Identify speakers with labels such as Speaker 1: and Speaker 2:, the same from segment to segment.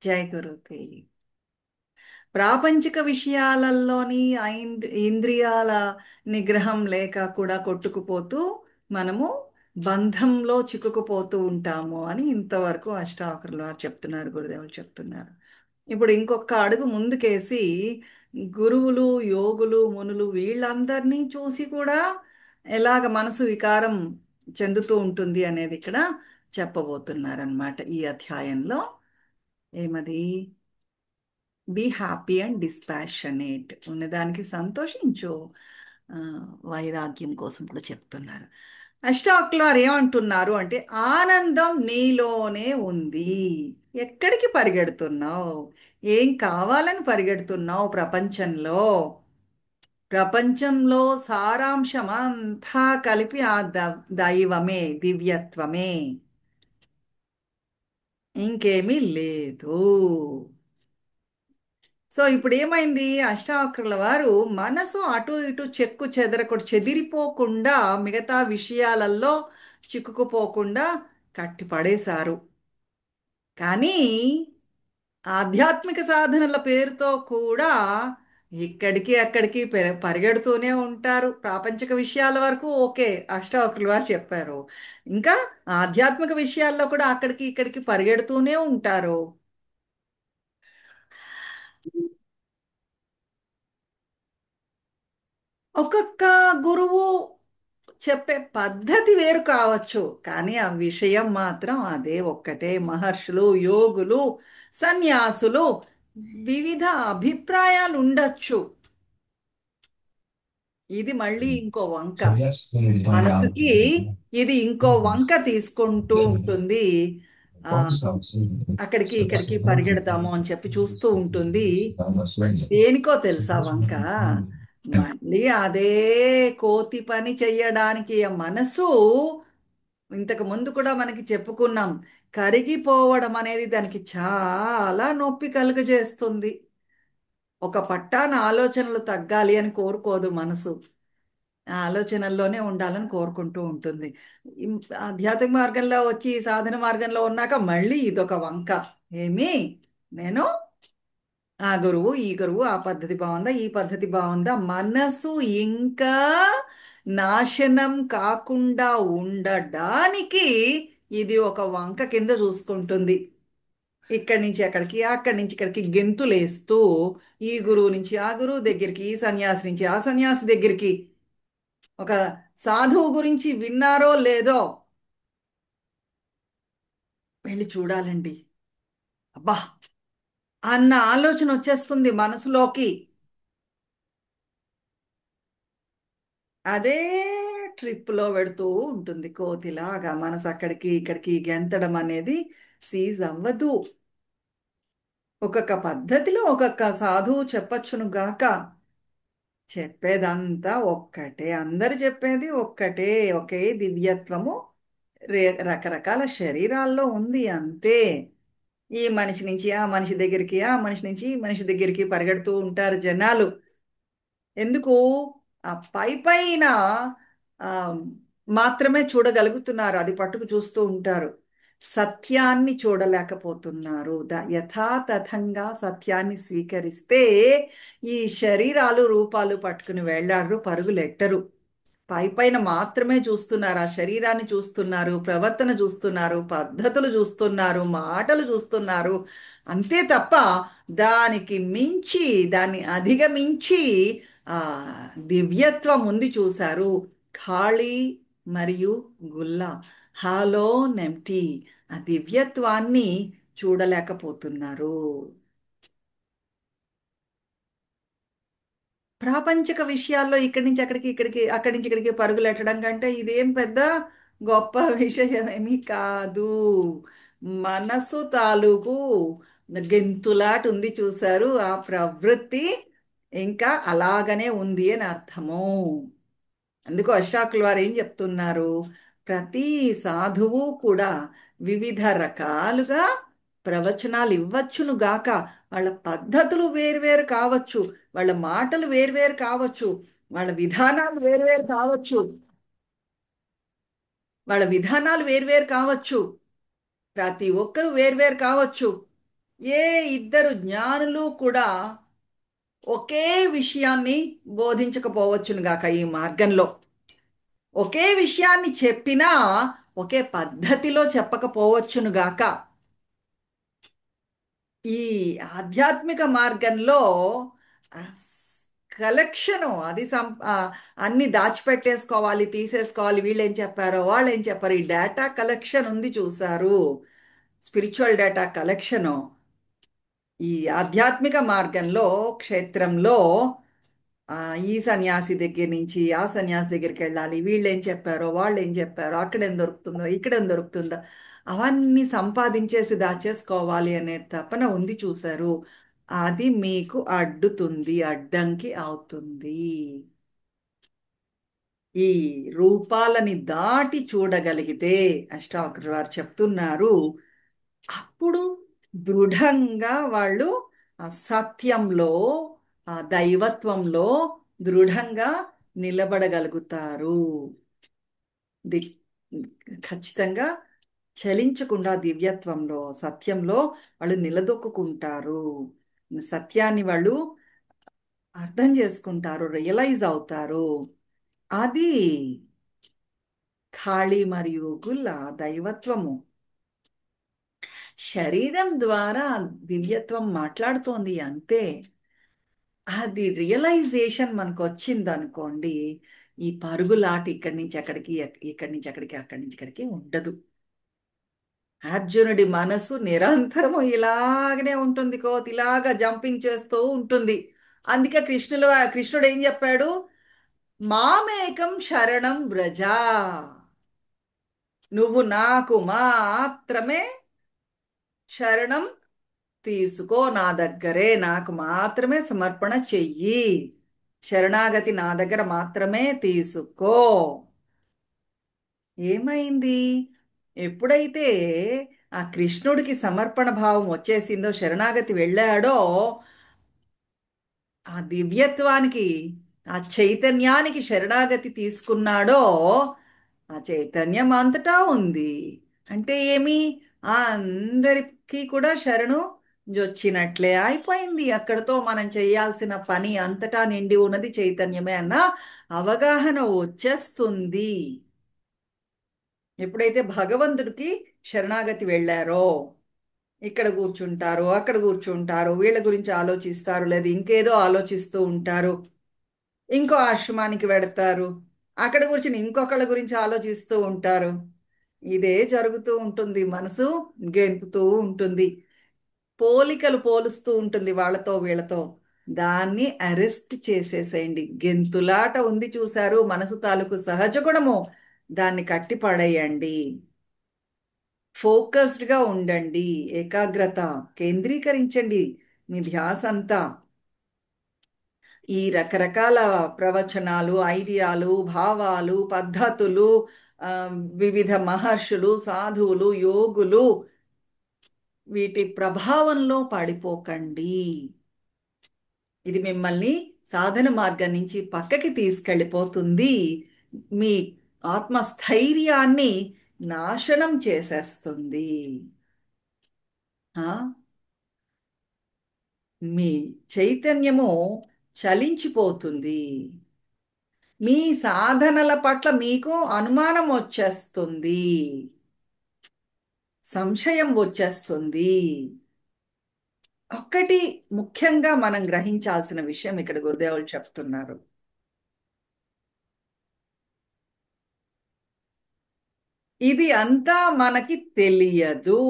Speaker 1: జై గురుతే. ప్రాపంచిక విషయాలలోని ఇంద్రియాల నిగ్రహం లేక కూడా కొట్టుకుపోతూ మనము బంధంలో చిక్కుకుపోతూ ఉంటాము అని ఇంతవరకు అష్టావక్రుల వారు చెప్తున్నారు, గురుదేవులు చెప్తున్నారు. ఇప్పుడు ఇంకొక అడుగు ముందుకేసి గురువులు, యోగులు, మునులు వీళ్ళందరినీ చూసి కూడా ఎలాగ మనసు వికారం చెందుతూ ఉంటుంది అనేది ఇక్కడ చెప్పబోతున్నారనమాట ఈ అధ్యాయంలో. ఏమది? బీ హ్యాపీ అండ్ డిస్పాషనేట్, ఉన్నదానికి సంతోషించు. ఆ, వైరాగ్యం కోసం కూడా చెప్తున్నారు. అష్టావక్రులు వారు ఏమంటున్నారు అంటే, ఆనందం నీలోనే ఉంది. ఎక్కడికి పరిగెడుతున్నావు? ఏం కావాలని పరిగెడుతున్నావు ప్రపంచంలో? ప్రపంచంలో సారాంశం అంతా కలిపి ఆ దైవమే, దివ్యత్వమే, ఇంకేమీ లేదు. సో ఇప్పుడు ఏమైంది? అష్టావక్రుల వారు మనసు అటు ఇటు చెక్కు చెదరకుండా, చెదిరిపోకుండా, మిగతా విషయాలలో చిక్కుకుపోకుండా కట్టి పడేశారు. కానీ ఆధ్యాత్మిక సాధనల పేరుతో కూడా ఇక్కడికి అక్కడికి పరిగెడుతూనే ఉంటారు. ప్రాపంచిక విషయాల వరకు ఓకే, అష్టావక్రుల వారు చెప్పారు. ఇంకా ఆధ్యాత్మిక విషయాల్లో కూడా అక్కడికి ఇక్కడికి పరిగెడుతూనే ఉంటారు. ఒక్కొక్క గురువు చెప్పే పద్ధతి వేరు కావచ్చు, కానీ ఆ విషయం మాత్రం అదే ఒక్కటే. మహర్షులు, యోగులు, సన్యాసులు వివిధ అభిప్రాయాలు ఉండొచ్చు. ఇది మళ్ళీ ఇంకో వంక. మనసుకి ఇది ఇంకో వంక తీసుకుంటూ ఉంటుంది. ఆ అక్కడికి ఇక్కడికి పరిగెడదాము అని చెప్పి చూస్తూ ఉంటుంది. దేనికో తెలుసా వంక? మళ్ళీ అదే కోతి పని చెయ్యడానికి ఆ మనసు, ఇంతకు ముందు కూడా మనకి చెప్పుకున్నాం, కరిగిపోవడం అనేది దానికి చాలా నొప్పి కలుగజేస్తుంది. ఒక పట్టాన ఆలోచనలు తగ్గాలి అని కోరుకోదు మనసు. ఆ ఆలోచనల్లోనే ఉండాలని కోరుకుంటూ ఉంటుంది. ఆధ్యాత్మిక మార్గంలో వచ్చి ఈ సాధన మార్గంలో ఉన్నాక మళ్ళీ ఇదొక వంక. ఏమి? నేను ఆ గురువు, ఈ గురువు, ఆ పద్ధతి బాగుందా, ఈ పద్ధతి బాగుందా? మనసు ఇంకా నాశనం కాకుండా ఉండడానికి ఇది ఒక వంక కింద చూసుకుంటుంది. ఇక్కడి నుంచి అక్కడికి, అక్కడి నుంచి ఇక్కడికి గెంతులేస్తూ, ఈ గురువు నుంచి ఆ గురువు దగ్గరికి, ఈ సన్యాసి నుంచి ఆ సన్యాసి దగ్గరికి. ఒక సాధువు గురించి విన్నారో లేదో, వెళ్ళి చూడాలండి. అబ్బా అన్న ఆలోచన వచ్చేస్తుంది మనసులోకి. అదే ట్రిప్లో పెడుతూ ఉంటుంది కోతిలాగా. మనసు అక్కడికి ఇక్కడికి గెంతడం అనేది సీజ్ అవ్వదు. ఒక్కొక్క పద్ధతిలో ఒక్కొక్క సాధువు చెప్పచ్చును గాక, చెప్పేదంతా ఒక్కటే, అందరు చెప్పేది ఒక్కటే. ఒకే దివ్యత్వము రకరకాల శరీరాల్లో ఉంది అంతే. ఈ మనిషి నుంచి ఆ మనిషి దగ్గరికి, ఆ మనిషి నుంచి ఈ మనిషి దగ్గరికి పరిగెడుతూ ఉంటారు జనాలు. ఎందుకు? ఆ పై పైన ఆ, మాత్రమే చూడగలుగుతున్నారు, అది పట్టుకు చూస్తూ ఉంటారు. సత్యాన్ని చూడలేకపోతున్నారు. యథాతథంగా సత్యాన్ని స్వీకరిస్తే ఈ శరీరాలు, రూపాలు పట్టుకుని వెళ్ళారు, పరుగులెట్టరు. పై పైన మాత్రమే చూస్తున్నారు, ఆ శరీరాన్ని చూస్తున్నారు, ప్రవర్తన చూస్తున్నారు, పద్ధతులు చూస్తున్నారు, మాటలు చూస్తున్నారు. అంతే తప్ప దానికి మించి, దాన్ని అధిగమించి ఆ దివ్యత్వం ఉంది చూశారు. ఖాళీ మరియు గుల్ల, హాలో నెంప్టీ, ఆ దివ్యత్వాన్ని చూడలేకపోతున్నారు. ప్రాపంచిక విషయాల్లో ఇక్కడి నుంచి అక్కడికి, ఇక్కడికి అక్కడి నుంచి ఇక్కడికి పరుగులెట్టడం కంటే ఇదేం పెద్ద గొప్ప విషయమేమీ కాదు. మనసు తాలూకు గెంతులాట ఉంది చూశారు, ఆ ప్రవృత్తి ఇంకా అలాగనే ఉంది అని అర్థము. అందుకు అష్టాకుల వారు ఏం చెప్తున్నారు? ప్రతి సాధువు కూడా వివిధ రకాలుగా ప్రవచనాలు ఇవ్వచ్చును గాక, వాళ్ళ పద్ధతులు వేరువేరు కావచ్చు, వాళ్ళ మాటలు వేరువేరు కావచ్చు, వాళ్ళ విధానాలు వేరువేరు కావచ్చు, వాళ్ళ విధానాలు వేరువేరు కావచ్చు, ప్రతి ఒక్కరు వేరువేరు కావచ్చు. ఏ ఇద్దరు జ్ఞానులు కూడా ఒకే విషయాన్ని బోధించకపోవచ్చును గాక ఈ మార్గంలో. ఒకే విషయాన్ని చెప్పినా ఒకే పద్ధతిలో చెప్పకపోవచ్చును గాక. ఈ ఆధ్యాత్మిక మార్గంలో కలెక్షను అది అన్ని దాచిపెట్టేసుకోవాలి, తీసేసుకోవాలి, వీళ్ళు ఏం చెప్పారో వాళ్ళు ఏం చెప్పారు, ఈ డేటా కలెక్షన్ ఉంది చూసారు, స్పిరిచువల్ డేటా కలెక్షను. ఈ ఆధ్యాత్మిక మార్గంలో క్షేత్రంలో ఆ ఈ సన్యాసి దగ్గర నుంచి ఆ సన్యాసి దగ్గరికి వెళ్ళాలి, వీళ్ళు ఏం చెప్పారో వాళ్ళు ఏం చెప్పారో, అక్కడేం దొరుకుతుందో ఇక్కడేం దొరుకుతుందో అవన్నీ సంపాదించేసి దాచేసుకోవాలి అనే తపన ఉంది చూసారు. అది మీకు అడ్డుతుంది, అడ్డంకి అవుతుంది. ఈ రూపాలని దాటి చూడగలిగితే అష్టావక్రుల వారు చెప్తున్నారు, అప్పుడు దృఢంగా వాళ్ళు ఆ సత్యంలో, ఆ దైవత్వంలో దృఢంగా నిలబడగలుగుతారు. ది ఖచ్చితంగా చలించకుండా దివ్యత్వంలో, సత్యంలో వాళ్ళు నిలదొక్కుంటారు. సత్యాన్ని వాళ్ళు అర్థం చేసుకుంటారు, రియలైజ్ అవుతారు. అది ఖాళీ మరియు గుల్ల దైవత్వము. శరీరం ద్వారా దివ్యత్వం మాట్లాడుతోంది అంతే. అది రియలైజేషన్ మనకు వచ్చింది అనుకోండి, ఈ పరుగులాట ఇక్కడి నుంచి అక్కడికి, ఇక్కడి నుంచి అక్కడికి, అక్కడి నుంచి ఇక్కడికి ఉండదు. అర్జునుడి మనసు నిరంతరము ఇలాగనే ఉంటుంది, కోతి ఇలాగా జంపింగ్ చేస్తూ ఉంటుంది. అందుకే కృష్ణుడు ఏం చెప్పాడు, మామేకం శరణం వ్రజ, నువ్వు నాకు మాత్రమే శరణం తీసుకో, నా దగ్గరే నాకు మాత్రమే సమర్పణ చెయ్యి, శరణాగతి నా దగ్గర మాత్రమే తీసుకో. ఏమైంది? ఎప్పుడైతే ఆ కృష్ణుడికి సమర్పణ భావం వచ్చేసిందో, శరణాగతి వెళ్ళాడో, ఆ దివ్యత్వానికి, ఆ చైతన్యానికి శరణాగతి తీసుకున్నాడో, ఆ చైతన్యం అంతటా ఉంది. అంటే ఏమి? ఆ అందరికీ కూడా శరణు జొచ్చినట్లే అయిపోయింది. అక్కడతో మనం చేయాల్సిన పని అంతటా నిండి ఉన్నది చైతన్యమే అన్న అవగాహన వచ్చేస్తుంది. ఎప్పుడైతే భగవంతుడికి శరణాగతి వెళ్ళారో, ఇక్కడ కూర్చుంటారు, అక్కడ కూర్చుంటారు, వీళ్ళ గురించి ఆలోచిస్తారు, లేదా ఇంకేదో ఆలోచిస్తూ ఉంటారు, ఇంకో ఆశ్రమానికి వెడతారు, అక్కడ కూర్చుని ఇంకొకళ్ళ గురించి ఆలోచిస్తూ ఉంటారు. ఇదే జరుగుతూ ఉంటుంది. మనసు గెంతుతూ ఉంటుంది, పోలికలు పోలుస్తూ ఉంటుంది వాళ్ళతో వీళ్ళతో. దాన్ని అరెస్ట్ చేసేసేయండి. గెంతులాట ఉంది చూశారు, మనసు తాలూకు సహజ గుణము, దాన్ని కట్టి పడేయండి. ఫోకస్డ్గా ఉండండి, ఏకాగ్రత కేంద్రీకరించండి మీ ధ్యాస అంతా. ఈ రకరకాల ప్రవచనాలు, ఐడియాలు, భావాలు, పద్ధతులు, ఆ, వివిధ మహర్షులు, సాధువులు, యోగులు, వీటి ప్రభావంలో పడిపోకండి. ఇది మిమ్మల్ని సాధన మార్గం నుంచి పక్కకి తీసుకెళ్ళిపోతుంది. మీ ఆత్మస్థైర్యాన్ని నాశనం చేసేస్తుంది. ఆ మీ చైతన్యము చలించిపోతుంది. మీ సాధనల పట్ల మీకు అనుమానం వచ్చేస్తుంది, సంశయం వచ్చేస్తుంది. ఒక్కటి ముఖ్యంగా మనం గ్రహించాల్సిన విషయం ఇక్కడ గురుదేవులు చెప్తున్నారు. ఇది అంతా మనకి తెలియదు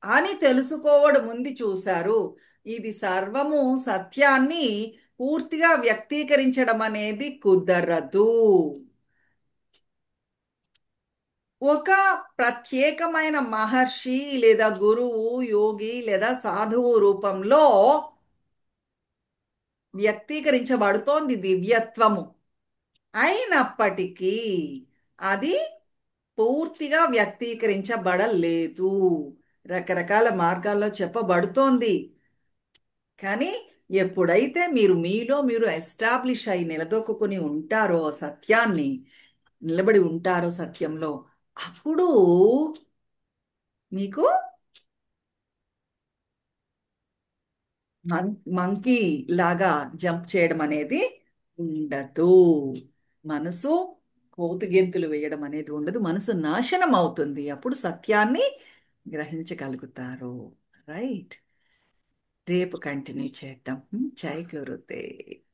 Speaker 1: అని తెలుసుకోవడం ఉంది చూశారు. ఇది సర్వము సత్యాన్ని పూర్తిగా వ్యక్తీకరించడం అనేది కుదరదు. ఒక ప్రత్యేకమైన మహర్షి లేదా గురువు, యోగి లేదా సాధువు రూపంలో వ్యక్తీకరించబడుతోంది దివ్యత్వము. అయినప్పటికీ అది పూర్తిగా వ్యక్తీకరించబడలేదు. రకరకాల మార్గాల్లో చెప్పబడుతోంది. కానీ ఎప్పుడైతే మీరు మీలో మీరు ఎస్టాబ్లిష్ అయి నిలదొక్కుని ఉంటారో, సత్యాన్ని నిలబడి ఉంటారో సత్యంలో, అప్పుడు మీకు మంకీ లాగా జంప్ చేయడం అనేది ఉండదు. మనసు కోతి గెంతులు వేయడం అనేది ఉండదు. మనసు నాశనం అవుతుంది. అప్పుడు సత్యాన్ని గ్రహించగలుగుతారు. రైట్. రేపు కంటిన్యూ చేద్దాం. జై గురుదేవ్.